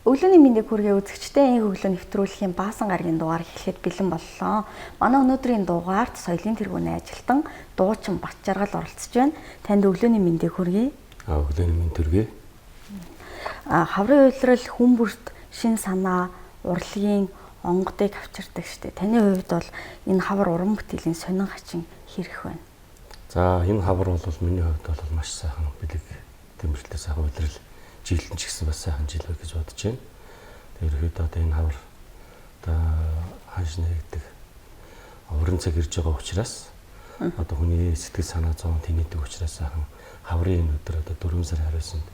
Өглөөний мэндийг хүргэе үзэгчдээ энэ өглөө нэвтрүүлгийн баасан гарагийн дугаар эхлэхэд бэлэн боллоо. Манай өнөөдрийн дугаарт соёлын тэргүүний ажилтан дуучин Батжаргал оролцож байна. Танд өглөөний мэндийг хүргэе. Өглөөний мэнд хүргэе. Хаврын уйлрал хүмүүст шин санаа, урлагийн онгодыг авчирдаг штеп. Таны хувьд бол энэ хавар уран бүтээлийн сонин хачин хэрэг байна. За энэ хавар бол миний хувьд бол маш сайхан бэлэг тэмдэглэлтэй сайхан уйлрал жилэн ч гэсэн бас сайхан жил вэ гэж бодож байна. Ерөөхдөө одоо энэ хавар одоо ханш нэгдэг уран цаг ирж байгаа учраас одоо хүний сэтгэл санаа зовон тэнийдэг учраас сайхан хаврын энэ өдөр одоо 4 сар 29-нд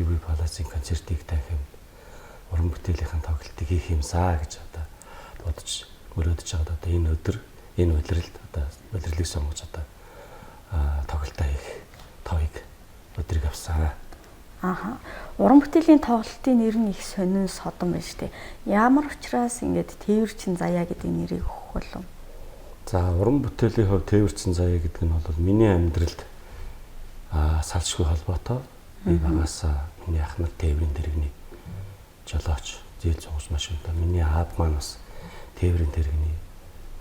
UB Palace-ийн концертыг тавих уран бүтээлийнхэн тоглолтыг хийх юмсаа гэж одоо бодож мөрөөдөж байгаа. Одоо энэ өдөр энэ уйлралд одоо уйлралыг сонгож одоо тоглолтоо хийх товыг өдрийг авсан. Уран бүтээлийн тоглолтын нэр нь их сонин содон байна шүү дээ. Ямар учраас ингэж тээвэрчин заяа гэдэг нэрийг өгөх болов? За уран бүтээлийн хувьд тээвэрчин заяа гэдэг нь бол миний амьдралд салшгүй холбоотой. Би багасаа миний ах нар тээврийн дэргэний жолооч, зээл зунгаж машинтай. Миний аав маань бас тээврийн дэргэний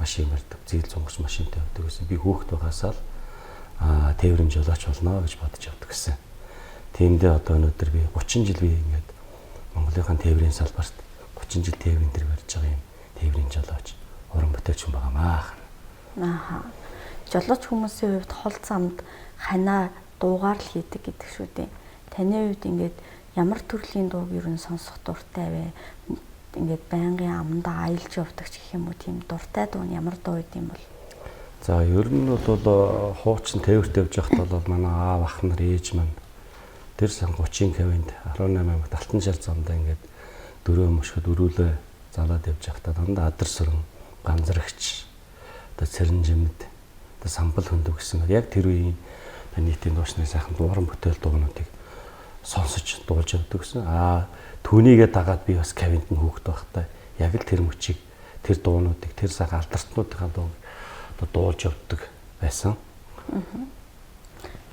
машин барьдаг, зээл зунгаж машинтай байдаг гэсэн. Би хүүхэд байгаасаа л тээврийн жолооч болно гэж бодож явдаг гэсэн. Тиймдээ одоо өнөөдөр би 30 жил би ингээд Монголынхаа тээврийн салбарт 30 жил тээврийн дэр барьж байгаа юм тээврийн жолооч уран бүтээлч юм байгаамаа. Жолооч хүмүүсийн хувьд хол замд ханаа дуугаар л хийдэг гэдэг шүү дээ. Таны хувьд ингээд ямар төрлийн дууг ер нь сонсох дуртай вэ? Ингээд байнгын амандаа аялж явдаг ч гэх юм уу, тийм дуртай дуу нь ямар дуу гэдэм бол? За ер нь бол хуучин тээвэрт явж байхад бол манай аав ах нар ээж маань тэр сан 30-ын кавинд 18 аймагт Алтан шар замдаа ингээд дөрөв мөшгөд өрүүлээ залаад явж байхдаа дандаа адар сүрэн, ганзрагч, одоо цэрэнжимд, одоо самбал хөндөг гэсэн. Яг тэр үеийн нийтийн дуушны сайхан уран бүтээл дуунуудыг сонсож дуулж явдаг гэсэн. Түүнийгээ дагаад би бас кавинд нь хүүхэд байхдаа яг л тэр мөчийг, тэр дуунуудыг, тэр сайхан алдартнуудынхаа дууг одоо дуулж явдаг байсан.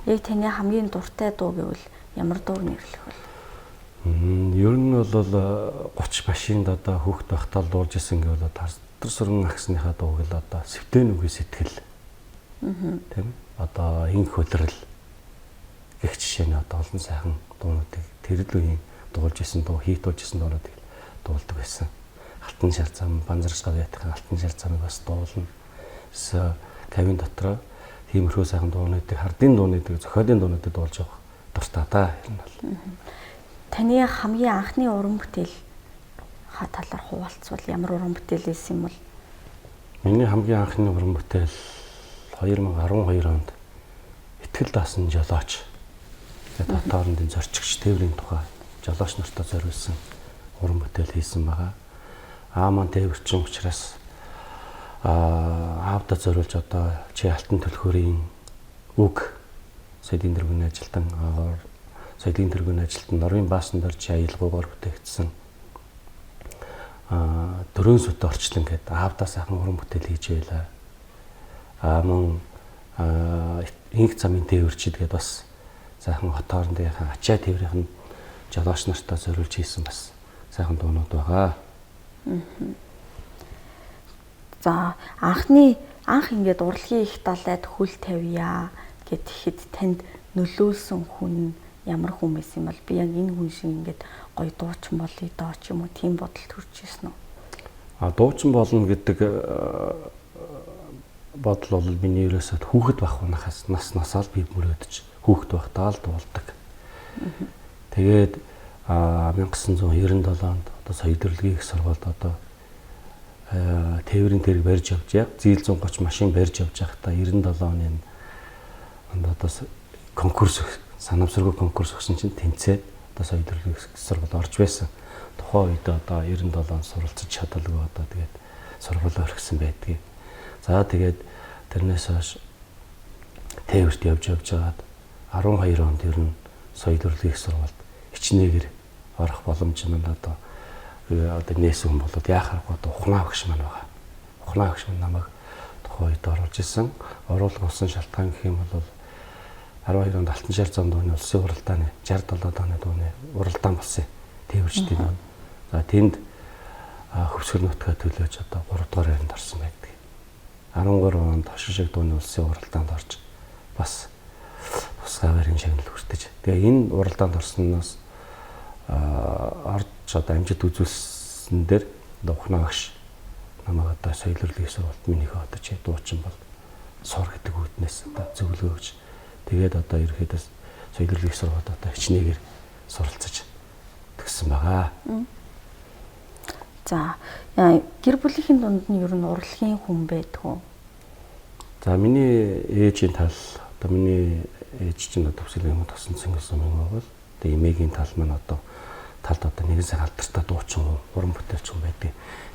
Яг таны хамгийн дуртай дуу гэвэл ямар дууг нэрлэх вэ? Ер нь бол 30 машинд одоо хүүхэд байхдаа дуулж исэн гэвэл тар сүрэн агсныхаа дууг л одоо сэвтэн үгүй сэтгэл. Тийм. Одоо инх хөлрөл гэх жишээ нь одоо олон сайхан дуунуудыг тэр л үеийн дуулж исэн дуу, хийт дуулж исэн дуунуудыг дуулдаг байсан. Алтан шар зам, банзарч гавьяатхан алтан шар замыг бас дуулна. Кавин дотроо тиймэрхүү сайхан дуунуудыг, хардын дуунуудыг, зохиолын дуунуудыг дуулж явах дуртай та юм бол. Таны хамгийн анхны уран бүтээл талаар хуваалцвал ямар уран бүтээл байсан юм бол? Миний хамгийн анхны уран бүтээл 2012 онд Итгэл даасан жолооч гэдэг хотоорны зорчигч тээврийн тухай жолооч нартай зориулсан уран бүтээл хийсэн байгаа. Маань тээвэрчин учраас аавдаа зориулж одоо чи алтан төлхөөрийн үг соёлын тэргүүний ажилтан соёлын тэргүүний ажилтан Норвын баасан дор чи аялгаагаар бүтээгдсэн 4 сүт орчлон гэдэг аавдаа сайхан уран бүтээл хийж байлаа. Мөн инх замын тээвэрчид гэдээ бас сайхан хотоорныхаа ачаа тээврийн жолооч нартай зориулж хийсэн бас сайхан дуунууд байгаа. За анх ингээд урлагийн их далайд хөл тавья гэхэд танд нөлөөлсөн хүн ямар хүн байсан юм бол би яг энэ хүн шиг ингээд гоё дуучин болъё доо ч юм уу тийм бодол төрж ирсэн үү? Дуучин болно гэдэг бодол бол миний ерөөсөө хүүхэд байх унахаас насаал би мөрөөдөж хүүхэд байхдаа л дуулдаг. Тэгээд 1997 онд одоо соёл төрөлгийн их сургуульд одоо тээврийн тэрэг барьж явж яг зээл 130 машин барьж явж байхдаа 97 оны одоо конкурс санамсаргүй конкурс өгсөн чинь тэнцээд одоо соёл төрөлгийн их сургуульд орж байсан. Тухайн үед одоо 97 онд суралцж чадалгүй одоо тэгээд сургуулаа орхисон байдгийг. За тэгээд тэрнээс хойш тээвэрт явж байгаад 12 онд ер нь соёл төрөлгийн их сургуульд хичнээгэр орох боломж нь одоо нээсэн хүн болоод яахаар одоо ухнаа багш маань байгаа. Ухнаа багш маань намайг тухайн үед оруулж исэн. Оруулах болсон шалтгаан гэх юм бол 12 онд Алтан шар зам дууны улсын уралдааны 67 оны дууны уралдаан болсон. Тээвэрчдийн За тэнд хөвсгөр нутгаа төлөөж одоо 3 дугаар байранд орсон байдаг. 13 онд хошин шиг дууны улсын уралдаанд орж бас тусгай байрын шагнал хүртэж. Тэгээ энэ уралдаанд орсноос орж одоо амжилт үзүүлсэн дээр ухнаа агш намайг одоо соёл урлагийн сургуульд минийхээ одоо чи дуучин бол сур гэдэг үгнээс одоо зөвлөгөө өгч тэгээд одоо ерөөхдөө соёл урлагийн сургуульд одоо хичнээн суралцаж төгссөн байгаа. За гэр бүлийнхэн дунд нь ер нь урлагийн хүн байдгүй. За миний ээжийн тал одоо миний ээж чинь төвсгөл юм тосонсон гэсэн юм бол тэгээ эмээгийн тал маань одоо талд одоо нэгэн сайн алдартай дуучин уран бүтээлч хүн байдаг.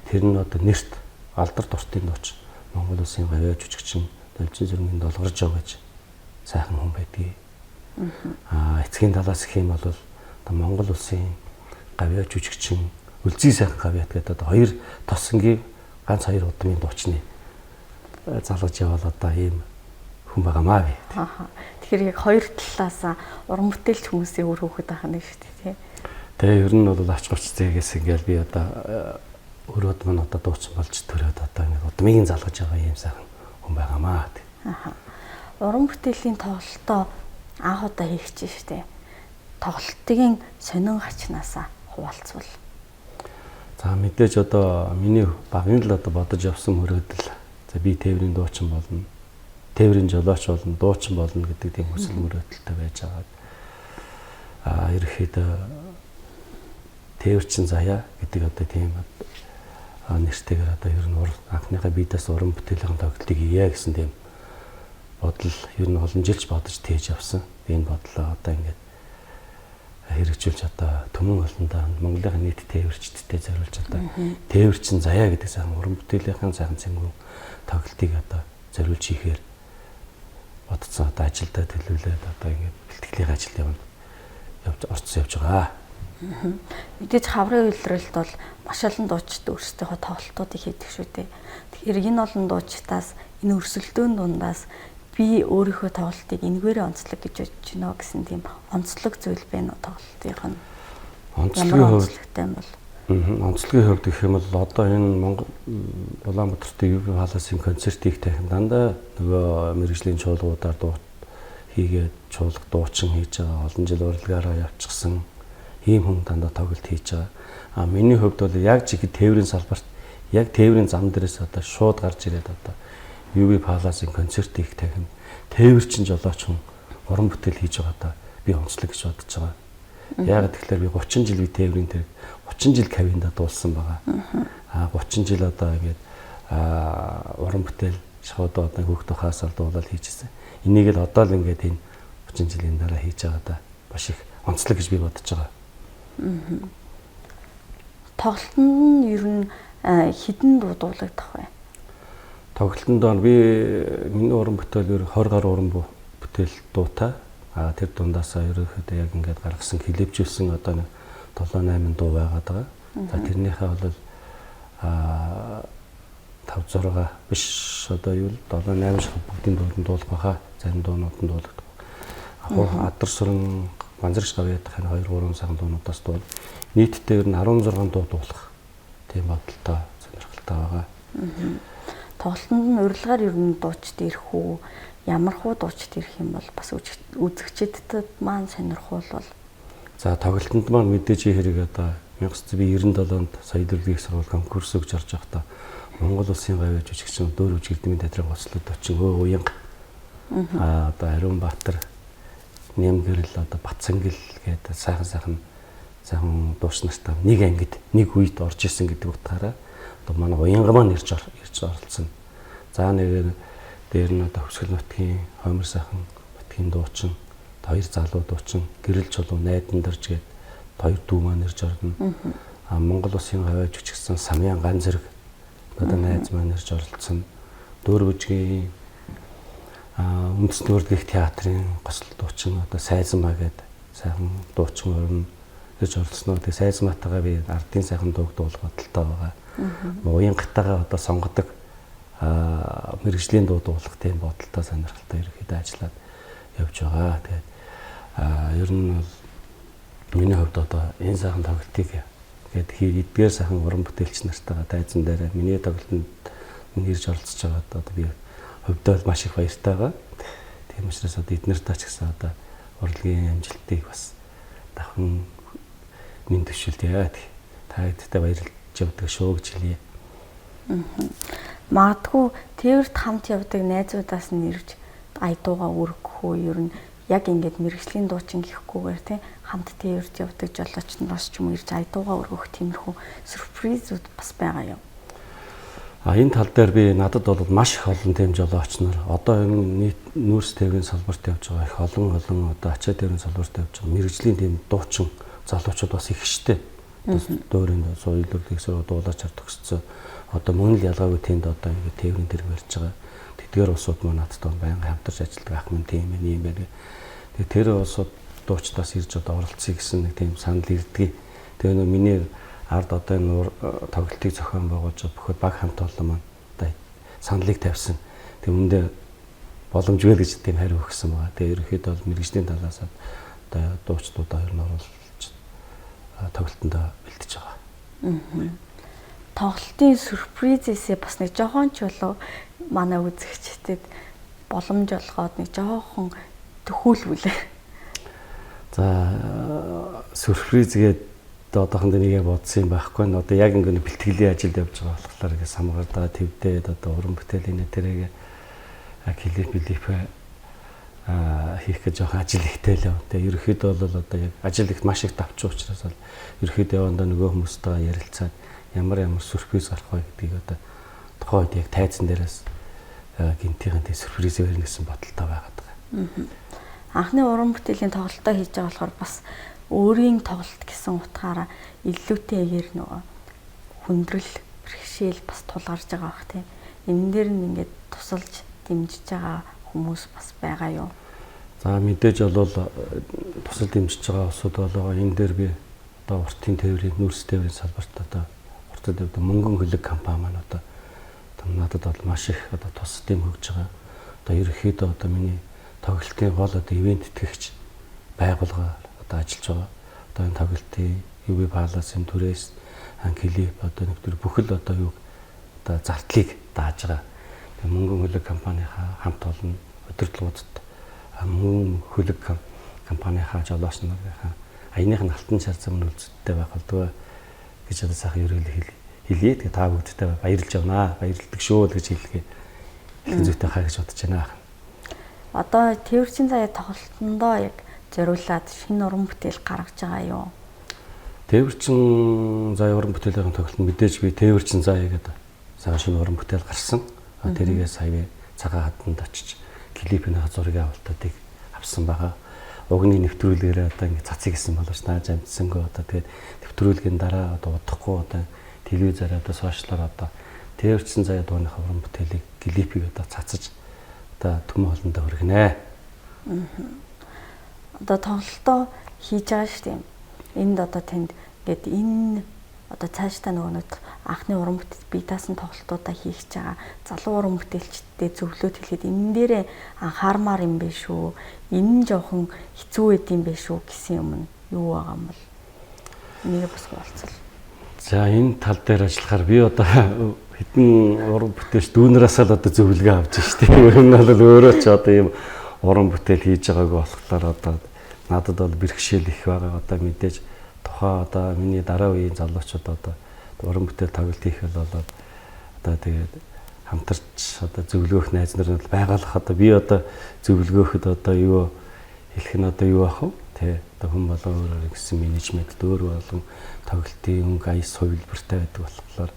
Тэр нь одоо нэрт алдар дуртын дуучин Монгол улсын гавьяа жүжигчин Должин Зөрмгийн долгорж ав гэж сайхан хүн байдгийг. Эцгийн талаас гэх юм бол одоо Монгол улсын гавьяа жүжигчин Үлзий сайхан гавьяат гэдэг одоо хоёр тосонгийн ганц хоёр удмын дуучны залгаж явал одоо ийм хүн байгаамаа би. Тэгэхээр яг хоёр талаас уран бүтээлч хүмүүсийн үр хөвгөд байх нь шүү дээ тий. Тэгээ ер нь бол авч гарч зээгээс ингээл би одоо өрөөд мань одоо дуучин болж төрөөд одоо ингэ удмыг залгаж байгаа ийм сайхан хүн байгаамаа. Уран бүтээлийн тоглолтоо анх удаа хийгч штэ. Тоглолтын сонин хачнаасаа хуваалцвал. За мэдээж одоо миний багын л одоо бодож явсан мөрөөдөл. За би тээврийн дуучин болно. Тээврийн жолооч болно, дуучин болно гэдэг тийм хүсэл мөрөөдөлтэй байж байгаа. Ерөнхийдөө тээвэрчин заяа гэдэг одоо тийм нэртэйгээр одоо ер нь анхныхаа биедээс уран бүтээлийн тоглолтыг хийя гэсэн тийм бодол ер нь олон жилч бодож тээж явсан. Энэ бодлоо одоо ингээд хэрэгжүүлж одоо төмөн олондоо Монголын нийт тээвэрчдтэй зориулж одоо тээвэрчин заяа гэдэг сайхан уран бүтээлийн сайхан цэнгүү тоглолтыг одоо зориулж хийхээр бодцоо одоо ажилдаа төлөвлөөд одоо ингээд бэлтгэлийн ажил орцсон явж байгаа. Мэдээж хаврын үйлрэлт бол маш олон дуучид өөрсдийнхөө тоглолтуудыг хийдэг шүү дээ. Тэгэхээр энэ олон дуучдаас энэ өрсөлдөөн дундаас би өөрийнхөө тоглолтыг энэгээр онцлог гэж бодож байна гэсэн тийм онцлог зүйл байна уу тоглолтын нь? Онцлогийн хувьд бол онцлогийн хувьд гэх юм бол одоо энэ Монгол Улаанбаатарын UB хааласын концертыг тавих дандаа нөгөө мэргэжлийн чуулгуудаар хийгээд чуулга дуучин хийж байгаа олон жил урлагаараа явчихсан ийм хүн дандаа тоглолт хийж байгаа. Миний хувьд бол яг жиг тээврийн салбарт яг тээврийн зам дээрээс одоо шууд гарч ирээд одоо UB хааласын концертыг тавих тээвэрчин жолооч хүн уран бүтээл хийж байгаа би онцлог гэж бодож байгаа. Яг тэгэхээр би 30 жил би тээврийн тэр 30 жил кавинда дуулсан байгаа. 30 жил одоо ингээд уран бүтээл шууд одоо хүүхд хасаал дуулаад хийжсэн. Энийг л одоо л ингээд энэ 30 жилийн дараа хийж байгаа маш их онцлог гэж би бодож байгаа. Тоглолтод нь ер нь хэдэн дуу дуулагдах вэ? Тоглолтод би миний уран бүтээл 20 гаруй уран бүтээл дуутай. Тэр дундаасаа ерөөхдөө яг ингээд гаргасан хилээвчүүлсэн одоо нэг 7-8 дуу байгаад байгаа. За тэрнийхээ бол 5-6 биш одоо юу 7-8 шиг бүгдийн дуунд дуулах байхаа. Зарим дуунууд нь дуулагдах. Адар сүрэн ганцрагш гавьяадах энэ 2-3 сайхан дуунуудаас дуул. Нийтдээ ер нь 16 дуу дуулах тийм бодолтой сонирхолтой байгаа. Тоглолтод нь урилгаар ер нь дуучид ирэх үү? Ямар хуу дуучид ирэх юм бол бас үзэгчдэд маань сонирхолтой. За тоглолтод маань мэдээж хэрэг одоо 1997 онд соёл урлагийн сургууль конкурс өгч орж байхдаа Монгол улсын гавьяа жүжигчин дөөр үжигдмийн театрын гоцлоод очин уянга одоо Ариун Баатар Нямгэрэл одоо Батсангил гэдэг сайхан дууч нартай нэг ангид нэг үед орж исэн гэдэг утгаараа одоо манай уянга маань ирж оролцсон. За нэг дээр нь одоо Хөвсгөл нутгийн хоймор сайхан батгийн дуучин хоёр залуу дуучин гэрэл чулуу найдан дэрж гээд хоёр дүү маань ирж орно. Монгол улсын гавьяа жүжигчин Самян ган зэрэг одоо найз маань ирж оролцсон. Дөөр бүжгийн үндэсний урлагийн театрын гоцлол дуучин одоо Сайзмаа гэдэг сайхан дуучин орно ирж оролцсноо. Тэгээ Сайзмаатайгаа би ардын сайхан дууг дуулах бодолтой байгаа. Уянгатайгаа одоо сонгодог мэргэжлийн дуу дуулах тийм бодолтой сонирхолтой ерөөхдөө ажиллаад явж байгаа. Тэгээд ер нь бол миний хувьд одоо энэ сайхан тоглолтыг гээд эдгээр сайхан уран бүтээлч нартайгаа тайзан дээр миний тоглолтод ирж оролцож байгаа одоо би хувьдаа маш их баяртай байгаа. Тийм учраас одоо эднэртэй ч гэсэн одоо урлагийн амжилтыг бас давхан минь төвшөлтөө та хэдтэй баярлж явдаг шүү гэж хэлье. Магадгүй тээвэрт хамт явдаг найзуудаас нь ирж айдуугаа өргөх үү ер нь яг ингээд мэрэгжлийн дуучин гэхгүйгээр тийм хамт тээвэрт явдаг жолооч нараас ч юм уу ирж айдуугаа өргөх тиймэрхүү сюрпризүүд бас байгаа юм. Энэ тал дээр би надад бол маш их олон тийм жолооч нар одоо энэ нийт нүүрс тээврийн салбарт явж байгаа их олон одоо ачаа тээврийн салбарт явж байгаа мэрэгжлийн тийм дуучин залуучууд бас их штэ. Дөөрийн соёлын сургууль дуулаачаар төгссөн. Одоо мөн л ялгаагүй тэнд одоо ингээд тээврийн тэрэг барьж байгаа. Тэдгээр улсууд мөн надад байнга хамтарч ажилладаг ах минь тийм ээ юм байна. Тэгээ тэр улсууд дуучдаас ирж одоо оролцъё гэсэн нэг тийм санал ирдэг. Тэгээ нөө миний ард одоо энэ тоглолтыг зохион байгуулж бүхэд баг хамт олон маань одоо саналыг тавьсан. Тэгээ үүндээ боломжгүй л гэж тийм хариу өгсөн байгаа. Тэгээ ерөнхийдөө бол мэрэгжлийн талаас одоо дуучдуудаа ер нь оруулж тоглолтонд бэлдэж байгаа. Тоглолтын сюрпризээсээ бас нэг жоохон ч болов манай үзэгчдэд боломж олгоод нэг жоохон төхөөлвөл. За сюрпризгээд одоохондоо нэгэ бодсон юм байхгүй нь одоо яг ингээд бэлтгэлийн ажилд явж байгаа болохоор ингээд самгардаа твдээд одоо уран бүтээлийн тэрэг клип хийх гэж жоохон ажил ихтэй л яваа. Тэгээ ерөөхдөө бол одоо яг ажил их маш их давч учраас бол ерөөхдөө явандаа нөгөө хүмүүстэй ярилцаад ямар сюрприз гарах вэ гэдгийг одоо тухайн үед яг тайзан дээрээс гинтийн тий сюрприз өрнө гэсэн бодолтой байгаад байгаа. Анхны уран бүтээлийн тоглолтоо хийж байгаа болохоор бас өөрийн тоглолт гэсэн утгаараа илүүтэй эгээр нөгөө хүндрэл бэрхшээл бас тулгарч байгаа бах тий. Энэ дээр нь ингээд тусалж дэмжиж байгаа хүмүүс бас байгаа юу? За мэдээж бол тусал дэмжиж байгаа усуд болоо энэ дээр би одоо уртын тээврийн нүүрс тээврийн салбарт одоо уртад одоо мөнгөн хөлөг компани маань одоо надад бол маш их одоо тус дэм хөгж байгаа. Одоо ерөнхийдөө одоо миний тоглолтын гол одоо ивент тэтгэгч байгууллага одоо ажиллаж байгаа. Одоо энэ тоглолтын UV Palace-ын түрээс клип одоо нэг төр бүхэл одоо юу одоо зардлыг дааж байгаа. Тэгээ мөнгөн хөлөг компанийнхаа хамт олон удирдлагуудад мөн хөлөг компанийнхаа жолооч нарынхаа аяныхын алтан шар зам нөлцөлттэй байх болдгоо гэж одоо сайхан ерөөлө хэлье. Тэгээ та бүгдтэй баярлж байна. Баярлдаг шүү л гэж хэлгээ. Их зүйтэй хаа гэж бодож байна. Одоо тээвэрчин заяа тоглолтондоо яг зориулаад шинэ уран бүтээл гаргаж байгаа юу? Тээвэрчин заяа уран бүтээлийн тоглолтод мэдээж би тээвэрчин заяа гэдэг сайхан шинэ уран бүтээл гарсан. Тэрийгээ сая цагаан хаданд очиж клипийн зургийн авалтуудыг авсан байгаа. Угны нэвтрүүлгээрээ одоо ингэ цацыг хийсэн болооч нааж амтсангүй одоо тэгээд нэвтрүүлгийн дараа одоо удахгүй одоо телевизээр одоо сошиалаар одоо тээвэрчин заяа дууны уран бүтээлийг клипийг одоо цацаж одоо төмөн холондоо хүргэнэ. Одоо тоглолтоо хийж байгаа шүү дээ. Энд одоо тэнд ингээд энэ одоо цаашдаа нөгөө анхны уран бүтээл бие даасан тоглолтуудаа хийх гэж байгаа залуу уран бүтээлчдтэй зөвлөд хэлэхэд энэ дээрээ анхаармаар юм бэ шүү. Энэ нь жоохон хэцүү байд юм бэ шүү гэсэн юм нь юу байгаа юм бол энийг бас хуваалцвал. За энэ тал дээр ажиллахаар би одоо хэдэн уран бүтээлч дүүнээс л одоо зөвлөгөө авч штеп. Ер нь бол өөрөө ч одоо ийм уран бүтээл хийж байгаагүй болохоор одоо надад бол бэрхшээл их байгаа. Одоо мэдээж тухайн одоо миний дараа үеийн залуучууд одоо уран бүтээл тоглолт хийх бол одоо тэгээд хамтарч одоо зөвлөгөөх найз нар нь байгалах одоо би одоо зөвлөгөөхөд одоо юу хэлэх нь одоо юу ах вэ? Тэ одоо хүн болон өөрөөр гэсэн менежмент дөр болон тоглолтын өнгө аяс хувилбартай байдаг болохоор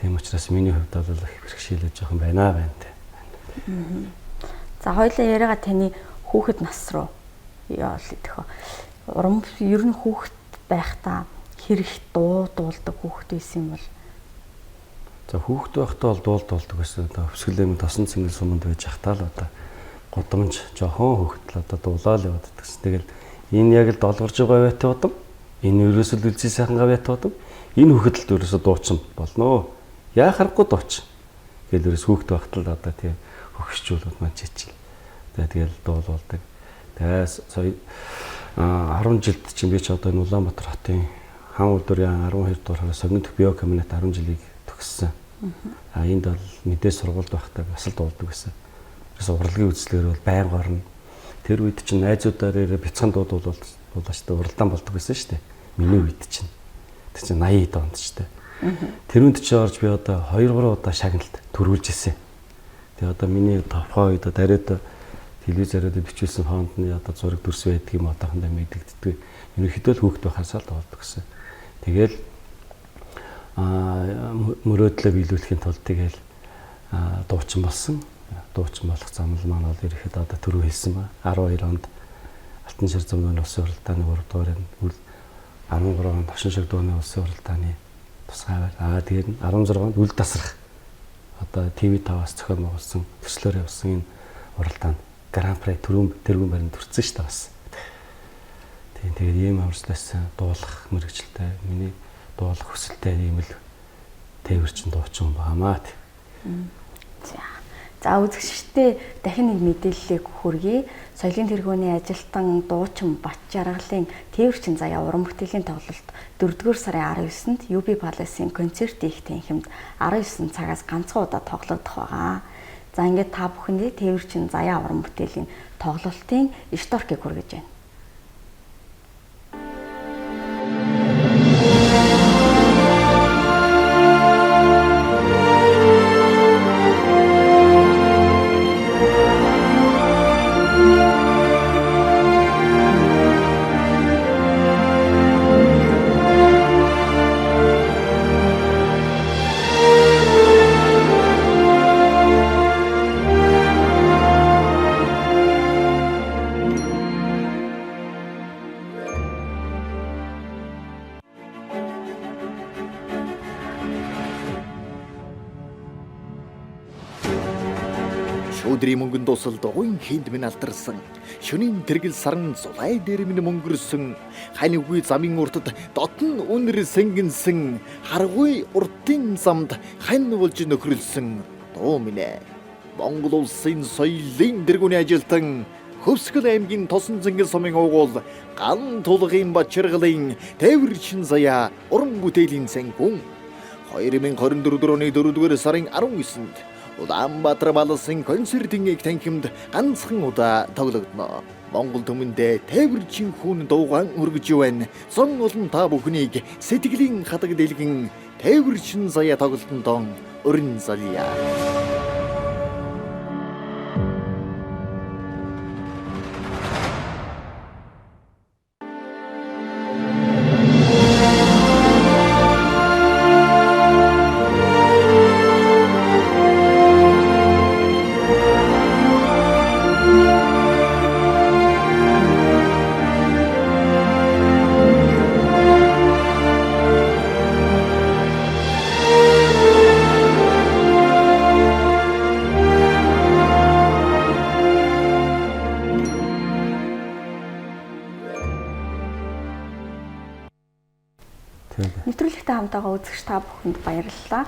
тийм учраас миний хувьд бол их бэрхшээлээ жоохон байна тэ. За хоёулаа яриагаа таны хүүхэд нас руу яа л идэх вэ? Уран ер нь хүүхэд байхдаа хэрэг дуулдаг хүүхэд байсан юм бол за хүүхэд байхдаа бол дуулдаг байсан. Одоо өсгөлэмд тосон цэнгэл суманд байж ахтаа л одоо гудамж жоохон хүүхэд л одоо дуулаад яваад гэсэн. Тэгэл энэ яг л долгорж байгаа байт удам. Энэ ерөөсөл үлзий сайхан гавьяат удам. Энэ хүүхэд л ерөөсө дуучин болно. Яа харахгүй дуучин. Тэгэл ерөөс хүүхэд байхдаа л одоо тийм хөгшчүүлүүд маань чичил. Тэгэл дуулуулдаг. Тэгээс сая 10 жилд чинь би ч одоо энэ Улаанбаатар хотын хаан үйлдвэрийн 12 дугаар согнот биокабинет 10 жилийг төгссөн. Энд бол мэдээ сургуульд байхдаа бас л дуулдаг гэсэн. Тэрс урлагийн үзлэгээр бол байнга орно. Тэр үед чинь найзуудаараа бяцхан дуудвал болоочтой уралдаан болдог байсан шүү дээ. Миний үед чинь. Тэр чинь 80-д онд шүү дээ. Тэрүүнд чи орж би одоо 2-3 удаа шагналт төрүүлж ирсэн. Тэгээ одоо миний товхоо үед дараад телевизээрээ бичүүлсэн фондны одоо зураг дүрс байдаг юм одоохондоо мэдэгддэг. Ерөнхийдөө л хүүхд байхасаа л дуулдаг гэсэн. Тэгэл мөрөөдлөө биелүүлэхийн тулд тэгэл дуучин болсон. Дуучин болох замл маань бол ерөнхийдөө одоо түрүү хэлсэн ба 12 онд Алтан шир зэмгийн улсын уралдааны 3 дугаарыг 13 онд Хошин шиг дууны улсын уралдааны тусгай тэгээд 16 онд үл тасрах одоо ТV5-аас зохион байгуулсан төслөөр явсан энэ уралдаанд Гран При тэргүүн баримт төрсөн шүү дээ бас. Тэгээд ийм амарчлаас дуулах мэрэгчлээ миний дуулах хүсэлтэй ийм л тээвэрчин дуучин баамаа. За үзэгчтэй дахин нэг мэдээллийг хүргэе. Соёлын тэргүүний ажилтан дуучин Бат Жаргалын тээвэрчин заяа уран бүтээлийн тоглолт 4-р сарын 19-нд UB Palace-ийн концерт их танхимд 19 цагаас ганцхан удаа тоглогдох байгаа. За ингээд та бүхэндээ тээвэрчин заяа уран бүтээлийн тоглолтын шторкийг хүргэж байна. Шүүдрийн мөнгөнд тусал дугуйн хийд минь алдарсан. Шөнийн тэргэл сарн зулай дээр минь мөнгөрсөн. Ханьгүй замын уртад дотн үнэр сэнгэнсэн. Харгүй уртын замд хань болж нөхрөлсөн. Дуу минь Монгол улсын соёлын тэргүүний ажилтан Хөвсгөл аймгийн Тосон зэнгэл сумын уугуул Ган тулгын Бат Жаргалын тээвэрчин заяа уран бүтээлийн санхүү 2024 оны 4-р сарын 19-нд Улаанбаатар Балсын концертын их танхимд ганцхан удаа тоглогдно. Монгол түмэндээ тээвэрчин хүн дуугаан өргөж байна. Сон олон та бүхнийг сэтгэлийн хатаг дэлгэн тээвэрчин заяа тоглолтонд өрн залъя. Нэвтрүүлэгтэй хамтаага үзэгч та бүхэнд баярлалаа.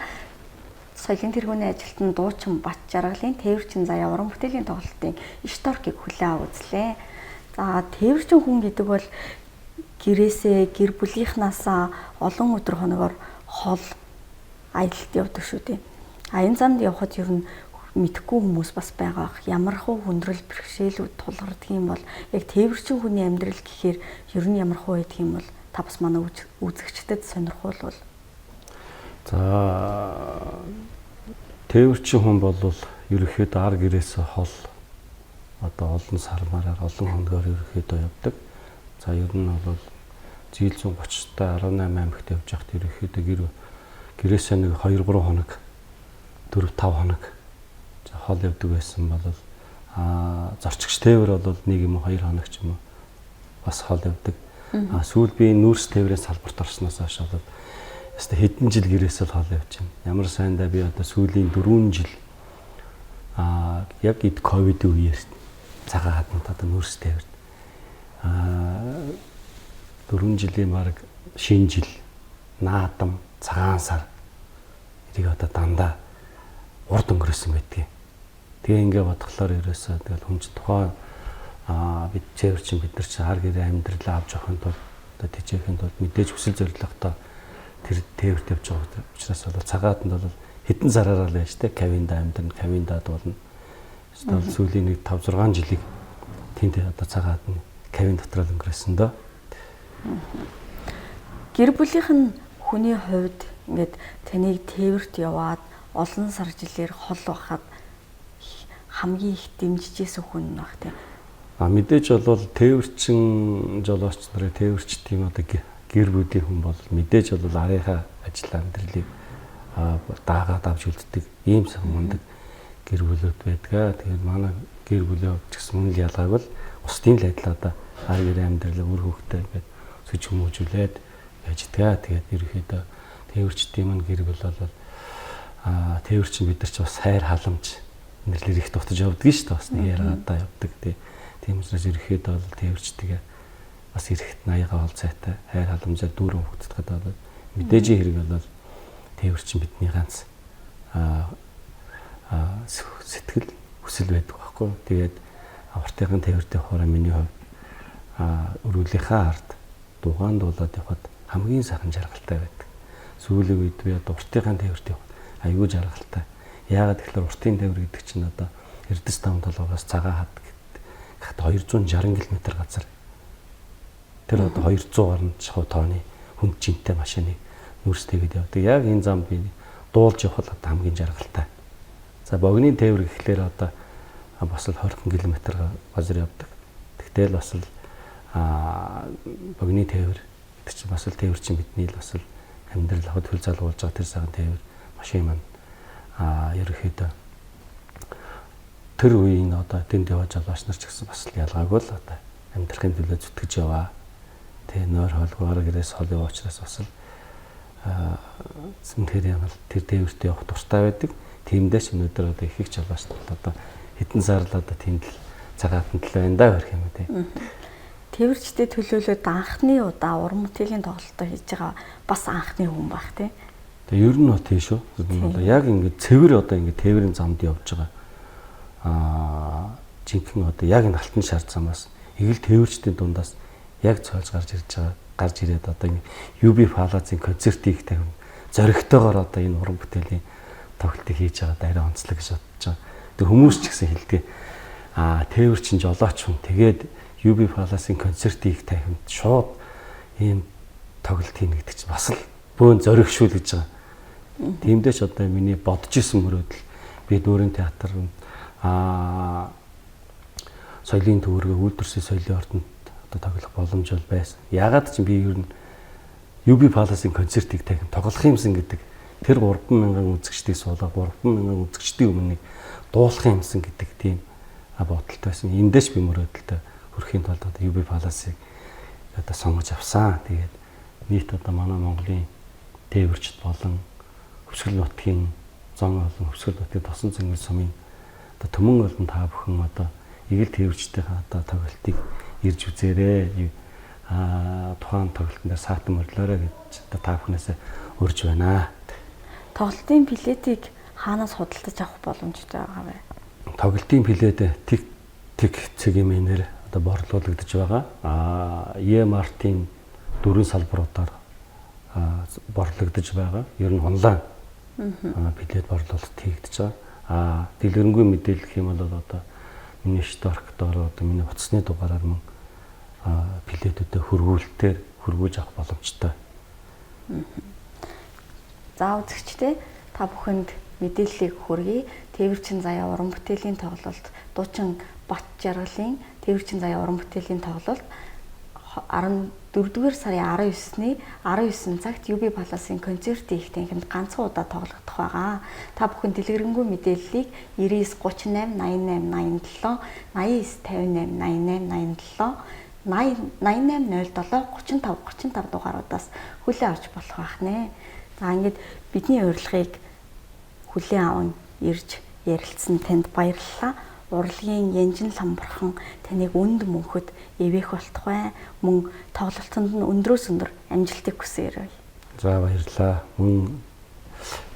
Соёлын тэргүүний ажилтан дуучин Бат Жаргалын тээвэрчин заяа уран бүтээлийн тоглолтын шторкийг хүлээн үзлээ. За тээвэрчин хүн гэдэг бол гэрээсээ гэр бүлийнхнаасаа олон өдөр хоногоор хол аялалд явдаг шүү дээ. Энэ занд явхад ер нь мэдхгүй хүмүүс бас байгаа. Ямархуу хүндрэл бэрхшээлүүд тулгардаг юм бол яг тээвэрчин хүний амьдрал гэхээр ер нь ямархуу байдаг юм бол та бас манай үзэгчдэд сонирхолвол. За тээвэрчин хүн бол ерөөхдөө ар гэрээсээ хол одоо олон сармаараар олон хоногоор ерөөхдөө явдаг. За ер нь бол зээл 130-тай 18 аймагт явж байхад ерөөхдөө гэрээсээ нэг 2-3 хоног 4-5 хоног хол явдаг байсан бол зорчигч тээвэр бол 1 юм уу 2 хоног ч юм уу бас хол явдаг. Сүүл би нүүрс тээврээс салбарт орсноос хойш одоо хэдэн жил гэрээсээ л хол явж байна. Ямар сайндаа би одоо сүүлийн 4 жил яг эд ковид үеэр цагаан хаднад одоо нүүрс тээвэрт 4 жилийн баг шинэ жил наадам цагаан сар эрийг одоо дандаа урд өнгөрөөсөн байдгийг. Тэгээ ингээ бодглохлоор ерөөсөө тэгэл хүн ч тухайн бид тээвэрчин бид нар ч ар гэрээ амьдралаа авч явахын тулд одоо тэжээхэд бол мэдээж хүсэл зорилготой тэр тээвэрт явж байгаа учраас бол цагаатанд бол хэдэн зараараа л байж тэ кавинда амьдрын кавинда дуулна. Эсвэл сүүлийн нэг 5 6 жилиг тэнд одоо цагаат нь кавин дотор л өнгөрөөсөн дөө. Гэр бүлийнх нь хүний хувьд ингээд таныг тээвэрт яваад олон сар жилээр хол бахад хамгийн их дэмжижсэн хүн баг тийм. Мэдээж бол тээвэрчин жолооч нарын тээвэрч тийм одоо гэр бүлийн хүн бол мэдээж бол арийнхаа ажил амьдралыг даагаад авч үлддэг ийм сайн мундаг гэр бүлүүд байдгаа. Тэгээд манай гэр бүлээ ч гэсэн мөн л ялгааг бол устдын л адил одоо ар гэрээ амьдрал үр хөвгтэй ингээд сүж хүмүүжүүлээд яждгаа. Тэгээд ерөөхдөө тээвэрчдийн мань гэр бүл бол тээвэрчин бид нар ч бас хайр халамж нэрлэр их дутаж явдаг шүү дээ. Бас нэг яриагаа явдаг тийм учраас ерөөхдөө бол тээвэрчдгээ бас эрэхт 80-аа ол цайтай хайр халамжаар дүүрэн хөгддөг бол мэдээж хэрэг бол тээвэрчин бидний ганц сэтгэл хүсэл байдаг байхгүй. Тэгээд авартайхан тээвэртэй хоороо миний хувьд өрөөлийнхаа ард дугаан дуулаад явхад хамгийн сайхан жаргалтай байдаг. Сүүлийн үед би одоо уртынхаа тээвэрт явхад аюул жаргалтай. Яагаад гэвэл уртын тээвэр гэдэг чинь одоо Эрдэс таван толгоос цагаан хад 260 км газар. Тэр одоо 200 гаруй тонны хүнд жинтэй машиныг нүрстэйгээд явдаг. Яг энэ зам би дуулж явхад одоо хамгийн жаргалтай. За богны тээвэр гэхлээр одоо бас л 20 км газар явдаг. Тэгтэл бас л богны тээвэр гэдэг чинь бас л тээвэр чинь бидний л бас л амьдрал аваад хөл залгуулж байгаа тэр сайхан тээвэр машин маань ерөөхдөө тэр үеийн одоо тэнд явж жолооч нар ч гэсэн бас л ялгаагүй л одоо амьдрахын төлөө зүтгэж яваа. Тэгээ нойр холгоор гэрээс хол яваа учраас бас л зэмхээр ямар тэр тээвэрт явах дуртай байдаг. Тиймдээс өнөөдөр одоо их жолооч одоо хэдэн сар л одоо тэнд л цагаатан л байна да гэх юм үү тий. Тээвэрчтэй төлөөлөд анхны удаа уран бүтээлийн тоглолтоо хийж байгаа бас анхны хүн баг тий. Тэгээ ер нь бол тийм шүү. Яг ингээд цэвэр одоо ингээд тээврийн замд явж байгаа. Жинхэнэ одоо яг энэ алтан шар замаас эгэл тээвэрчдийн дундаас яг цойлж гарч ирээд одоо ингэ UB Palace-ийн концертийг тавина. Зоригтойгоор одоо энэ уран бүтээлийн тоглолтыг хийж байгаа арай онцлог гэж бодож байгаа. Тэг хүмүүс ч гэсэн хэлдэг. Тээвэрчин жолооч хүн тэгээд UB Palace-ийн концертийг тавина. Шууд ийм тоглолт хийнэ гэдэг чинь бас л бөөн зориг шүү л гэж байгаа. Тиймдээч одоо миний бодож исэн мөрөөдөл би дүүрэн театрын соёлын төвөргөө үйлдвэрсийн соёлын ордонд одоо тоглох боломж бол байсан. Яагаад ч би ер нь UB Palace-ийн концертыг тавин тоглох юмсан гэдэг тэр 3,000 үзэгчдийг суулгах 3,000 үзэгчдийн өмнө дуулах юмсан гэдэг тийм бодолтой байсан. Эндээч би мөрөөдөлтөй хүрэхийн тулд одоо UB Palace-ыг одоо сонгож авсан. Тэгээд нийт одоо манай Монголын тээвэрчд болон Хөвсгөл нутгийн зон болон Хөвсгөл нутгийн тосон цэнгэл сумын одоо төмөн олон та бүхэн одоо эгэл тээвэрчдийн одоо тоглолтыг ирж үзээрэй. Тухайн тоглолтын дээр саатан мөрлөөрэй гэж одоо та бүхнээс урьж байна. Тоглолтын билетийг хаанаас худалдаж авах боломжтой байгаа вэ? Тоглолтын билет тэг цэгийн мэнээр одоо борлуулагдаж байгаа. E-Mart-ийн 4 салбаруудаар борлогдож байгаа. Ер нь онлайн билет борлуулалт хийгдэж байгаа. Дэлгэрэнгүй мэдээлэл юм бол одоо миний шторк доор одоо миний утасны дугаараар мөн билетүүдэд хөрвүүлэлтээр хөрвүүлж авах боломжтой. За үзэгчдээ та бүхэнд мэдээллийг хүргэе. Тээвэрчин заяа уран бүтээлийн тоглолт Дуучин Бат Жаргалын Тээвэрчин заяа уран бүтээлийн тоглолт 14-р сарын 19-ний 19 цагт UB Palace-ийн концертын их танхимд ганцхан удаа тоглогдох байгаа. Та бүхэн дэлгэрэнгүй мэдээллийг 99 38 88 87 98 88 87 88 07 35 дугааруудаас хүлээн авч болох байх нэ. За ингээд бидний урилгыг хүлээн аван ирж ярилцсан танд баярлалаа. Урлагийн Янжин Ламбархан таныг үнд мөнхөд эвээх болтугай. Мөн тоглолтод нь өндрөөс өндөр амжилтыг хүсье. За баярлалаа. Мөн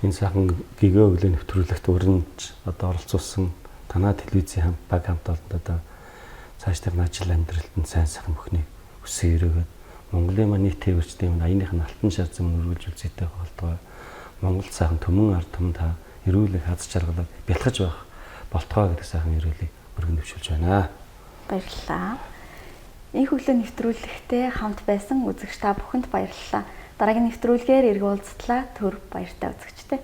энэ сайхан гигөө өглөө нэвтрүүлэгт өрнөж одоо оролцуулсан танаа телевизийн баг хамт олонд одоо цаашдын ажил амьдралд нь сайн сайхан бүхнийг хүсье өрөөгд Монголын маань нийт тээвэрчдийн аяных нь алтан шар зам үргэлж үзээтэй болтугай. Монголд сайхан төмөн ард түмэн та эрүүлэг хаз чаргалаад бэлтгэж байх болтугай гэдэг сайхан эрүүлгийг өргөн төвшүүлж байна. Баярлалаа. Энх өглөө нэвтрүүлэгтээ хамт байсан үзэгч та бүхэнд баярлалаа. Дараагийн нэвтрүүлгээр эргүүлцлаа. Түр баяртай үзэгчтэй.